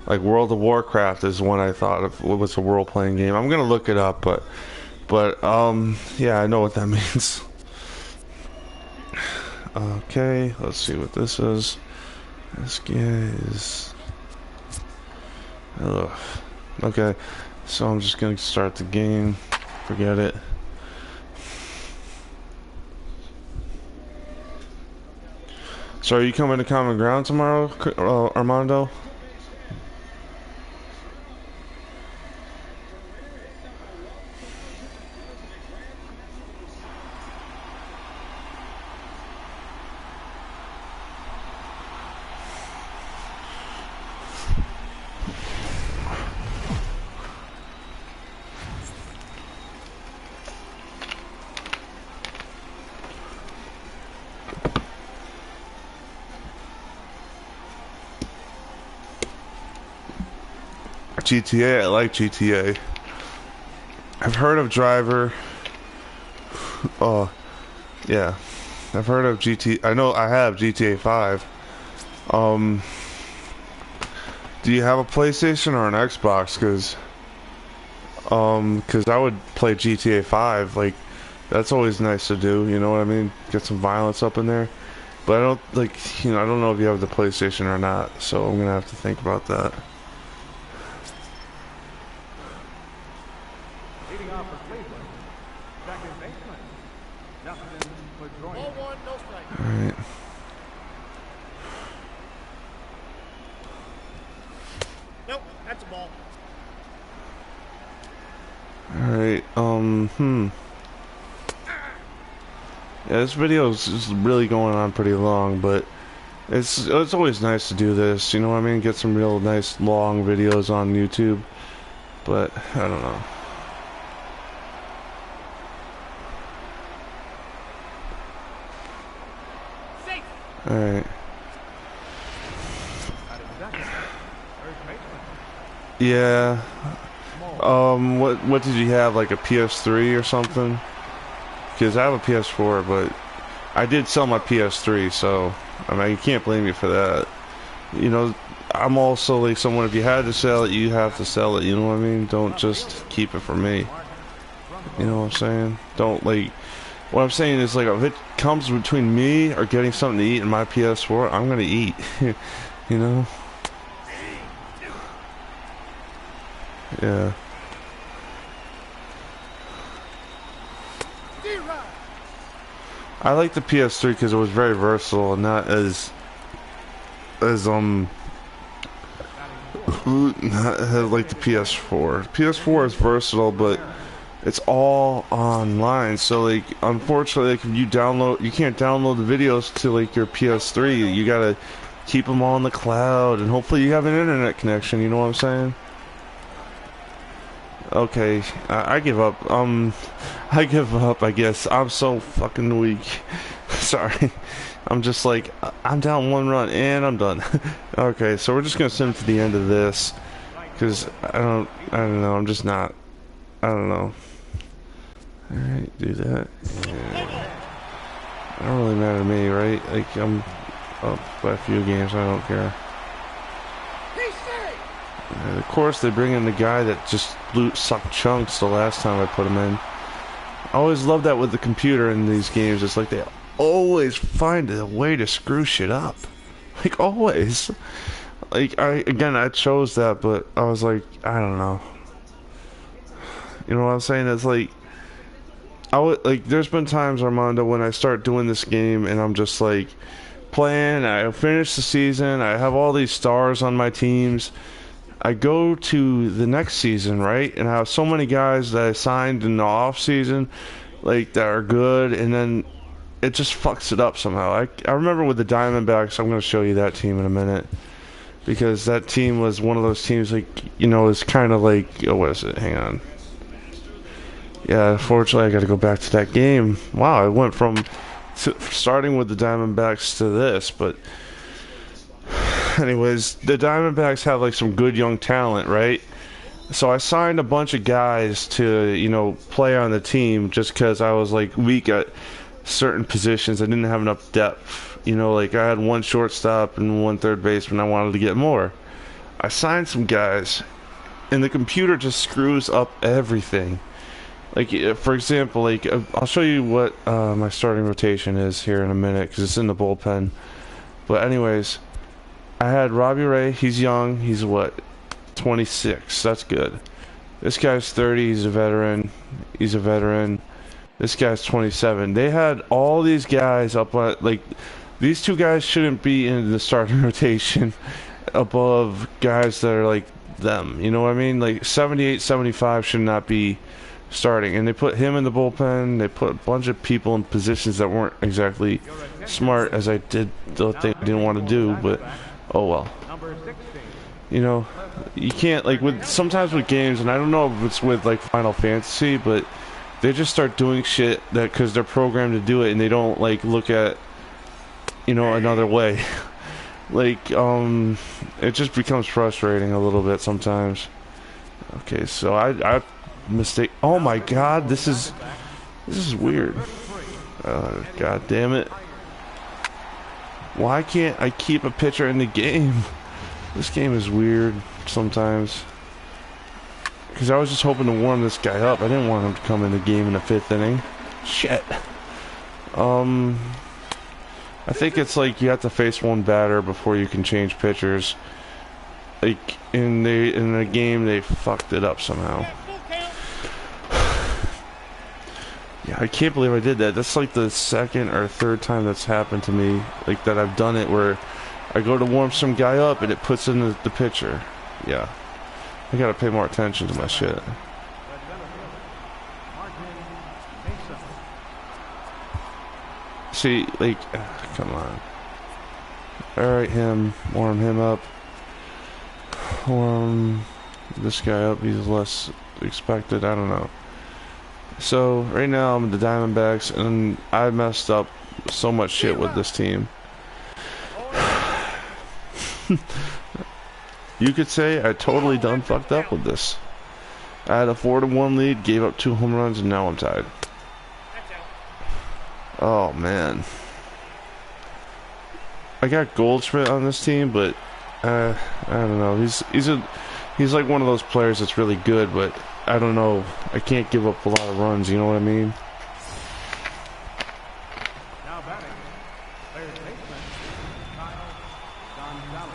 Like World of Warcraft is one I thought of was a role playing game. I'm gonna look it up, but yeah, I know what that means. Okay, let's see what this is. This guy is. Ugh. Okay, so I'm just gonna start the game. Forget it. So are you coming to Common Ground tomorrow, Armando? GTA, I like GTA. I've heard of Driver. Oh, yeah. I've heard of GT. I know I have GTA 5. Um, do you have a PlayStation or an Xbox? Cause I would play GTA 5. Like, that's always nice to do. You know what I mean? Get some violence up in there. But I don't like. I don't know if you have the PlayStation or not. So I'm gonna have to think about that. Leading off for Cleveland, second baseman, Justin LeDroy. Ball one, no strike. All right. Nope, that's a ball. Alright, Yeah, this video is really going on pretty long, but it's always nice to do this, you know what I mean? Get some real nice long videos on YouTube, but I don't know. Safe. Alright. Out of second, third baseman. Yeah. Small. What did you have, like a PS3 or something? Because I have a PS4, but I did sell my PS3, so I mean you can't blame me for that. You know, I'm also like someone, if you had to sell it, you have to sell it, you know what I mean? Don't just keep it for me. You know what I'm saying? Don't like, what I'm saying is like if it comes between me or getting something to eat in my PS4, I'm gonna eat. You know? Yeah. I like the PS3 because it was very versatile and not as not like the PS4. PS4 is versatile, but it's all online. So like, unfortunately, like if you can't download the videos to like your PS3. You gotta keep them all in the cloud, and hopefully you have an internet connection. You know what I'm saying? Okay, I give up. I give up, I guess. I'm so fucking weak. Sorry. I'm just like, I'm down one run and I'm done. Okay, so we're just gonna sim to the end of this. Because I don't know, I'm just not, I don't know. Alright, do that. Yeah. It don't really matter to me, right? Like, I'm up by a few games, I don't care. And of course, they bring in the guy that just sucked chunks the last time I put him in. I always love that with the computer in these games. It's like they always find a way to screw shit up. Like, always. Like, I chose that, but I was like, I don't know. You know what I'm saying? It's like, there's been times, Armando, when I start doing this game and I'm just like, playing, I finish the season, I have all these stars on my teams. I go to the next season, right? And I have so many guys that I signed in the off season, like that are good, and then it just fucks it up somehow. I remember with the Diamondbacks, I'm going to show you that team in a minute, because that team was one of those teams, like, you know, it's kind of like, oh, what is it? Hang on. Yeah, unfortunately, I got to go back to that game. Wow, I went from starting with the Diamondbacks to this, but anyways, the Diamondbacks have like some good young talent, right? So I signed a bunch of guys to, you know, play on the team just because I was like weak at certain positions. I didn't have enough depth. You know, like I had one shortstop and one third baseman. I wanted to get more. I signed some guys, and the computer just screws up everything. Like, for example, like I'll show you what my starting rotation is here in a minute because it's in the bullpen. But anyways, I had Robbie Ray. He's young. He's what, 26. That's good. This guy's 30. He's a veteran. He's a veteran. This guy's 27. They had all these guys up on, like, these two guys shouldn't be in the starting rotation above guys that are like them. You know what I mean? Like 78, 75 should not be starting. And they put him in the bullpen. They put a bunch of people in positions that weren't exactly smart, as I didn't want to do, but oh well. You know, you can't, like, with sometimes with games, and I don't know if it's with like Final Fantasy, but they just start doing shit that because they're programmed to do it, and they don't like look at, you know, another way. Like, it just becomes frustrating a little bit sometimes. Okay, so I mistake. Oh my God, this is weird. God damn it! Why can't I keep a pitcher in the game? This game is weird sometimes. Because I was just hoping to warm this guy up. I didn't want him to come in the game in the 5th inning. Shit. I think it's like you have to face one batter before you can change pitchers. Like in the game, they fucked it up somehow. Yeah, I can't believe I did that. That's like the 2nd or 3rd time that's happened to me. Like that I've done it where I go to warm some guy up and it puts in the pitcher. Yeah. I gotta pay more attention to my shit. See, like, come on. Alright, warm him up. Warm this guy up, he's less expected, I don't know. So, right now I'm in the Diamondbacks, and I messed up so much shit with this team. You could say I totally done fucked up with this. I had a 4-1 lead, gave up 2 home runs, and now I'm tied. Oh man, I got Goldschmidt on this team, but I don't know. He's like one of those players that's really good, but I don't know. I can't give up a lot of runs. You know what I mean? Now batting, third baseman, Kyle Gonzalez.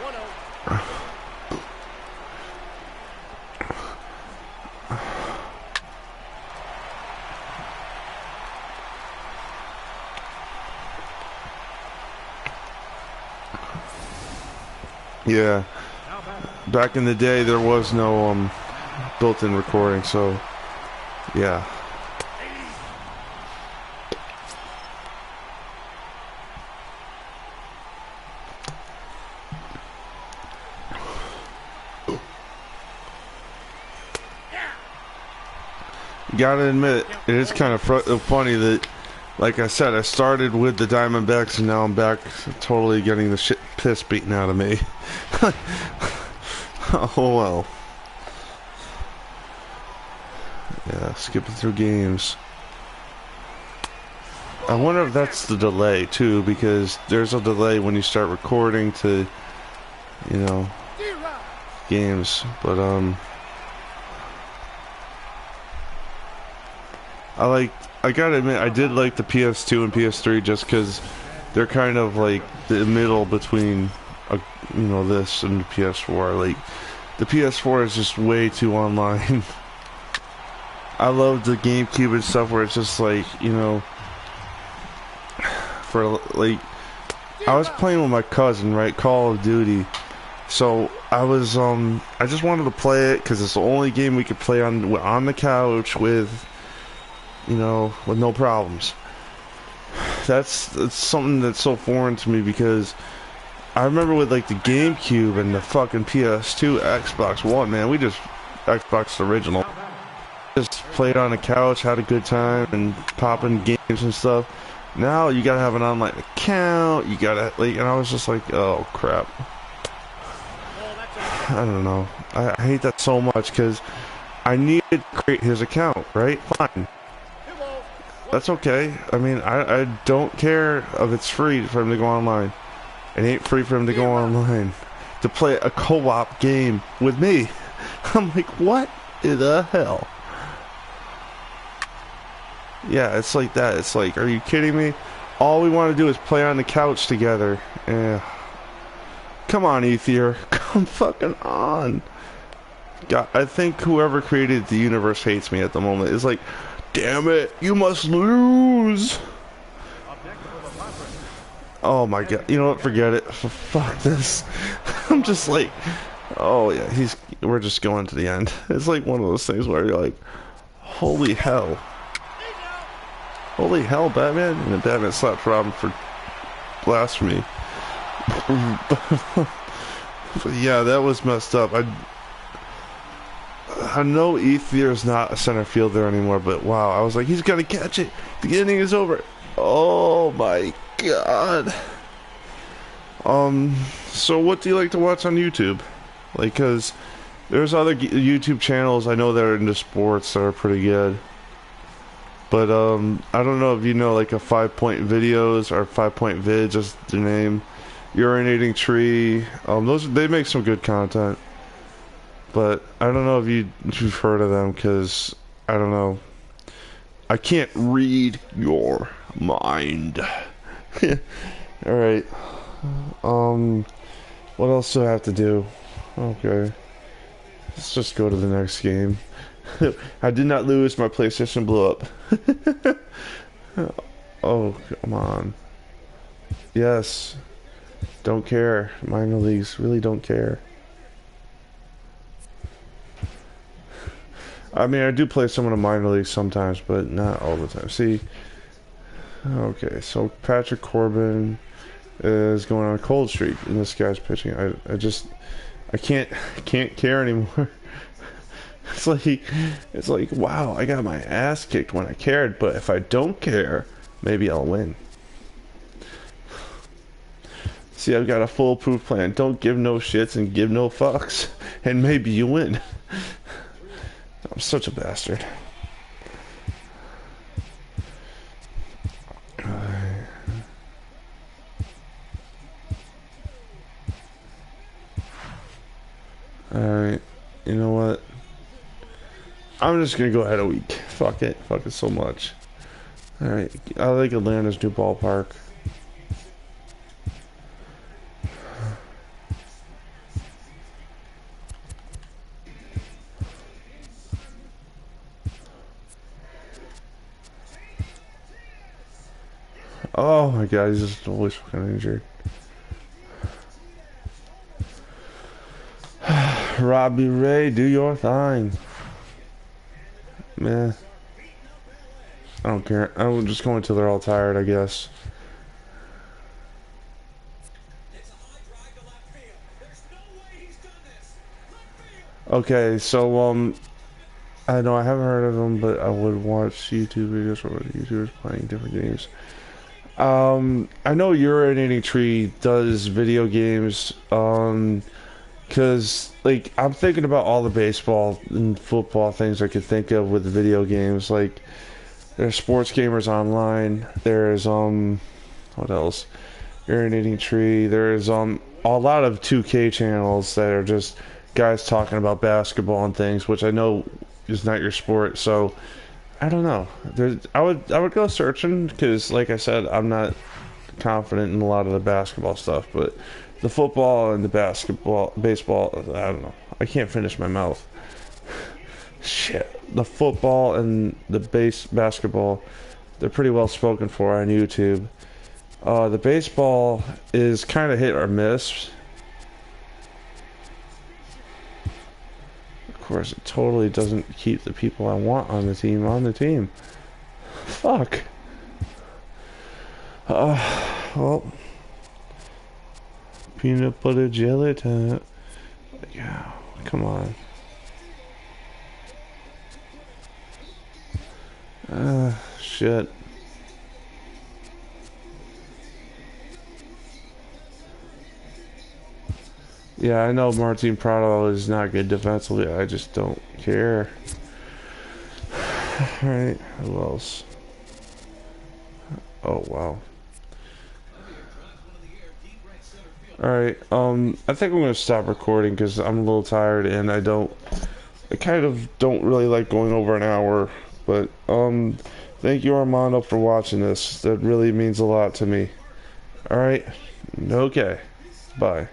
1-0. Yeah. Back in the day, there was no built-in recording, so yeah. You gotta admit, it is kind of funny that, like I said, I started with the Diamondbacks and now I'm back totally getting the shit piss beaten out of me. Oh well. Yeah, skipping through games. I wonder if that's the delay too, because there's a delay when you start recording to, you know, games. But I gotta admit, I did like the PS2 and PS3 just because they're kind of like the middle between, you know, this and the PS4. Like, the PS4 is just way too online. I love the GameCube and stuff where it's just like, you know, for like, I was playing with my cousin, right, Call of Duty. So I just wanted to play it because it's the only game we could play on the couch with, you know, with no problems. That's something that's so foreign to me because I remember with like the GameCube and the fucking PS2, Xbox One, man, we just Xbox original, just played on the couch, had a good time, and popping games and stuff. Now you gotta have an online account. You gotta like, and I was just like, oh crap. I don't know. I hate that so much because I needed to create his account, right? Fine. That's okay. I mean, I don't care if it's free for him to go online. It ain't free for him to go online to play a co-op game with me. I'm like, what in the hell? Yeah, it's like that. It's like, are you kidding me? All we want to do is play on the couch together. Yeah. Come on, Ether. Come fucking on. God, I think whoever created the universe hates me at the moment. It's like, damn it, you must lose. Oh my god, you know what, forget it. Fuck this. I'm just like, oh yeah, we're just going to the end. It's like one of those things where you're like, holy hell. Holy hell, Batman. And then Batman slaps Robin for blasphemy. But yeah, that was messed up. I know Ether is not a center fielder anymore, but wow, I was like, he's gonna catch it. The inning is over. Oh my god. So what do you like to watch on YouTube? Like, cause there's other YouTube channels I know that are into sports that are pretty good. But I don't know if you know like a 5-point videos or 5-point vids, just the name. Urinating Tree. They make some good content. But I don't know if you've heard of them because I don't know. I can't read your mind. All right. What else do I have to do? Okay. Let's just go to the next game. I did not lose. My PlayStation blew up. Oh, come on. Yes. Don't care. Minor leagues really don't care. I mean, I do play some of the minor leagues sometimes, but not all the time. See? Okay, so Patrick Corbin is going on a cold streak, and this guy's pitching. I can't care anymore. It's like, wow, I got my ass kicked when I cared, but if I don't care, maybe I'll win. See, I've got a foolproof plan. Don't give no shits and give no fucks, and maybe you win. I'm such a bastard. Alright, you know what? I'm just gonna go ahead a week. Fuck it. Fuck it so much. Alright, I like Atlanta's new ballpark. Oh my god, he's just always fucking injured. Robbie Ray, do your thing. Man. I don't care. I'm just going until they're all tired, I guess. Okay, so, I know I haven't heard of them, but I would watch YouTube videos where YouTubers playing different games. I know Urinating Tree does video games, because, like, I'm thinking about all the baseball and football things I could think of with video games. Like, there's Sports Gamers Online, there's, what else? Urinating Tree, there's, a lot of 2K channels that are just guys talking about basketball and things, which I know is not your sport, so I don't know. I would go searching because, like I said, I'm not confident in a lot of the basketball stuff, but the football and the baseball, I don't know. I can't finish my mouth. Shit. The football and the basketball, they're pretty well spoken for on YouTube. The baseball is kind of hit or miss. course, it totally doesn't keep the people I want on the team. Fuck. Well, peanut butter jelly time. Yeah, come on. Shit. Yeah, I know Martin Prado is not good defensively. I just don't care. Alright, who else? Oh, wow. Alright, I think I'm gonna stop recording because I'm a little tired and I kind of don't really like going over an hour. But, thank you, Armando, for watching this. That really means a lot to me. Alright, okay, bye.